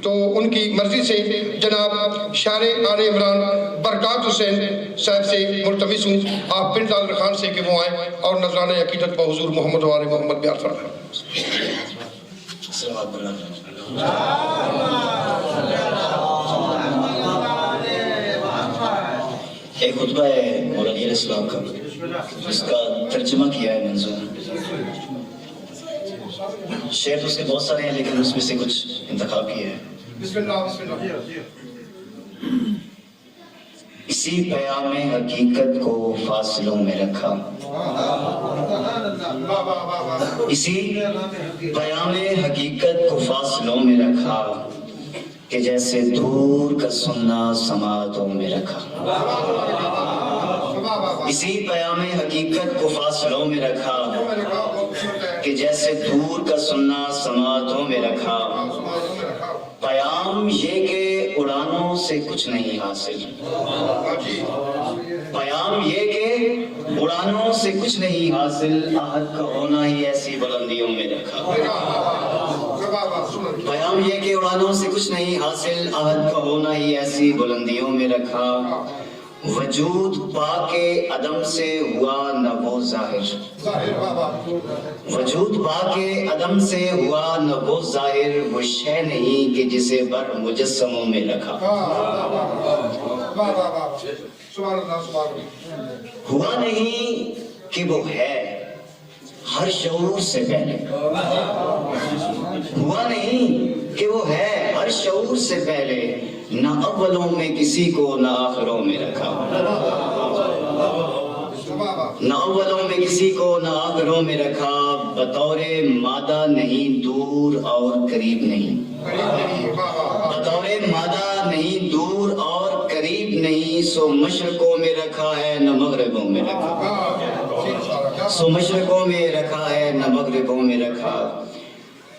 تو ان کی مرضی سے جناب شاعر آل عمران برکات حسین صاحب سے ملتمس ہوں آپ بن طاہر خان سے کہ وہ آئیں اور نذرانہ عقیدت با حضور محمد و آل محمد بیان فرمائیں۔ ایک خطبہ ہے مولانا علیہ السلام کا، اس کا ترجمہ کیا ہے منظور۔ شعر تو اس کے بہت سارے ہیں لیکن اس میں سے کچھ انتخاب کیے ہیں۔ بسم اللہ بسم اللہ۔ اسی پیام حقیقت کو فاصلوں میں رکھا، اسی پیام حقیقت کو فاصلوں میں رکھا کہ جیسے دور کا سننا سماعتوں میں رکھا، اسی پیام حقیقت کو فاصلوں میں رکھا کہ جیسے دور کا سننا سماعتوں میں رکھا۔ پیام یہ کہ اڑانوں سے کچھ نہیں حاصل، پیام یہ کہ اڑانوں سے کچھ نہیں حاصل، عہد کا ہونا ہی ایسی بلندیوں میں رکھا۔ پیام یہ کہ اڑانوں سے کچھ نہیں حاصل، عہد کا ہونا ہی ایسی بلندیوں میں رکھا۔ وجود پا کے عدم سے ہوا نہ وہ ظاہر، وجود پا کے عدم سے ہوا نہ وہ ظاہر، وہ شے نہیں کہ جسے بر مجسموں میں رکھا۔ ہوا نہیں کہ وہ ہے ہر شعور سے پہلے، ہوا نہیں کہ وہ ہے ہر شعور سے پہلے، نہ اولوں میں کسی کو نہ آخروں میں رکھا، نہ اولوں میں کسی کو نہ آخروں میں رکھا۔ بطور مادہ نہیں دور اور قریب نہیں، بطور مادہ نہیں دور اور قریب نہیں، سو مشرقوں میں رکھا ہے نہ مغربوں میں رکھا، سو مشرقوں میں رکھا ہے نہ مغربوں میں رکھا۔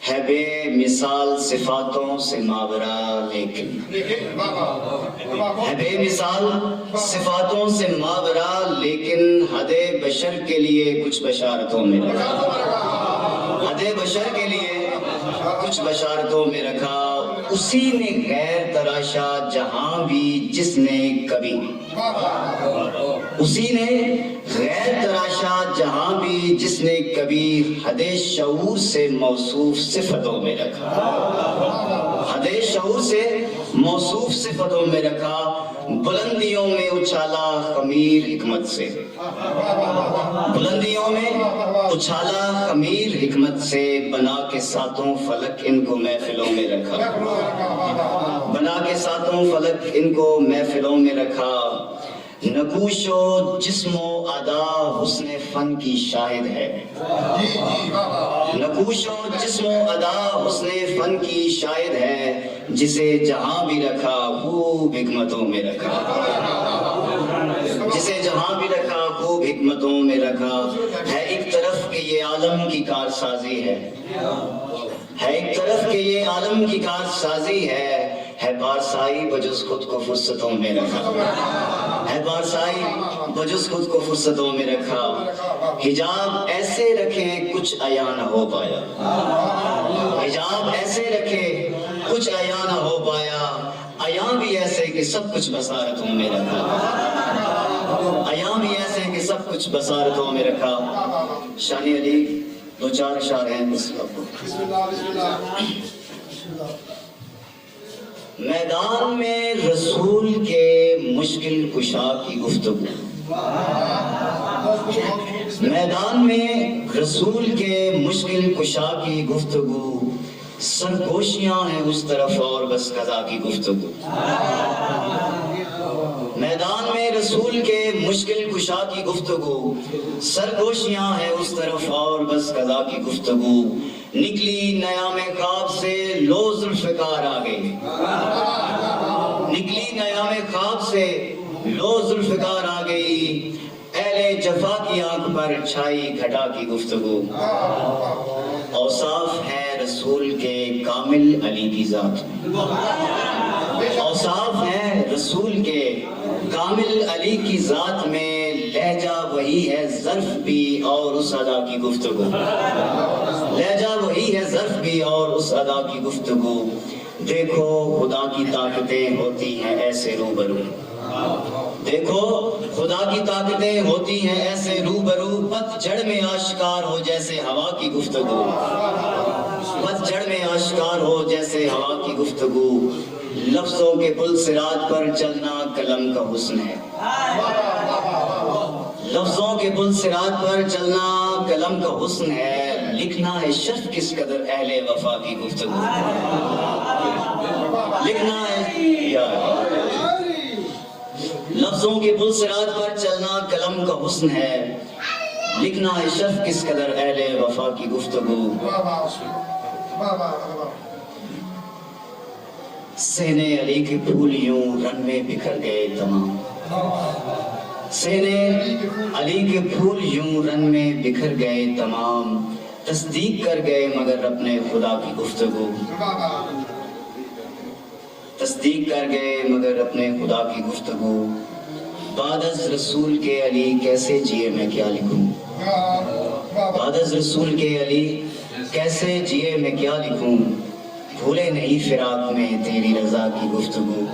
ہے بے مثال صفاتوں سے ماورا لیکن، ہے بے مثال صفاتوں سے ماورا لیکن، حد بشر کے لیے کچھ بشارتوں میں رکھا، حد بشر کے لیے کچھ بشارتوں میں رکھا۔ اسی نے غیر تراشا جہاں بھی جس نے کبھی، اسی نے غیر تراشا جہاں بھی جس نے کبھی، حد شعور سے موصوف صفتوں میں رکھا، حد شعور سے موصوف صفتوں میں رکھا۔ بلندیوں میں اچھالا خمیر حکمت سے، بلندیوں میں اچھالا خمیر حکمت سے، بنا کے ساتوں فلک ان کو محفلوں میں رکھا، بنا کے ساتوں فلک ان کو محفلوں میں رکھا۔ نقوش و جسم و ادا حسن فن کی شاہد ہے، نقوش و جسم و ادا حسن فن کی شاہد ہے، جسے جہاں بھی رکھا خوب حکمتوں میں رکھا، جسے جہاں بھی رکھا خوب حکمتوں میں رکھا۔ ہے ایک طرف کہ یہ عالم کی کارسازی ہے، ہے ایک طرف کہ یہ عالم کی کارسازی ہے بارسائی بجز خود کو فرصتوں میں رکھا، ہے بارسائی بجز خود کو فرصتوں میں رکھا۔ حجاب ایسے رکھے کچھ عیاں نہ ہو پایا، حجاب ایسے رکھے کچھ عیاں نہ ہو پایا، عیاں بھی ایسے کہ سب کچھ بصارتوں میں رکھا، عیاں بھی ایسے کہ سب کچھ بصارتوں میں رکھا۔ شان علی دو چار اشعار ہیں اس وقت۔ میدان میں رسول کے مشکل کشا کی گفتگو، میدان میں رسول کے مشکل کشا کی گفتگو، سرگوشیاں ہیں اس طرف اور بس قضا کی گفتگو، میدان میں رسول کے مشکل کشا کی گفتگو، سرگوشیاں ہیں اس طرف اور بس قضا کی گفتگو۔ نکلی نیام خواب سے لو ذوالفقار آ گئی، نکلی نیام خواب سے لو ذوالفقار آ گئی، اہل جفا کی آنکھ پر چھائی گھٹا کی گفتگو۔ اوصاف ہے رسول کے کامل علی کی ذات میں، اوصاف ہے رسول کے کامل علی کی ذات میں، لہجہ وہی ہے ظرف بھی اور اس ادا کی گفتگو، لہجہ وہی ہے ظرف بھی اور اس ادا کی گفتگو۔ دیکھو خدا کی طاقتیں ہوتی ہیں ایسے روبرو، دیکھو خدا کی طاقتیں ہوتی ہیں ایسے روبرو، پتجھڑ میں آشکار ہو جیسے ہوا کی گفتگو، پتجھڑ میں آشکار ہو جیسے ہوا کی گفتگو، لفظوں کے پل صراط پر چلنا قلم کا حسن ہے، لفظوں کے پل صراط پر چلنا قلم کا حسن ہے، لکھنا ہے شرف کس قدر اہل وفا کی گفتگو، لکھنا ہے لفظوں کے پل صراط پر چلنا قلم کا حسن ہے، لکھنا ہے شرف کس قدر اہل وفا کی گفتگو، سہنے علی کے پھول یوں رن میں بکھر گئے تمام، سہنے علی کے پھول یوں رن میں بکھر گئے تمام، تصدیق کر گئے مگر اپنے خدا کی گفتگو، تصدیق کر گئے مگر اپنے خدا کی گفتگو، بعد از رسول کے علی کیسے جیے میں کیا لکھوں، بعد از رسول کے علی کیسے جیے میں کیا لکھوں، بھولے نہیں فراق میں تیری رضا کی گفتگو،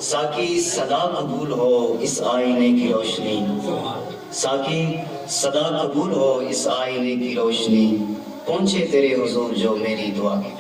ساقی صدا قبول ہو اس آئینے کی روشنی، ساقی صدا قبول ہو اس آئینے کی روشنی، پہنچے تیرے حضور جو میری دعا کی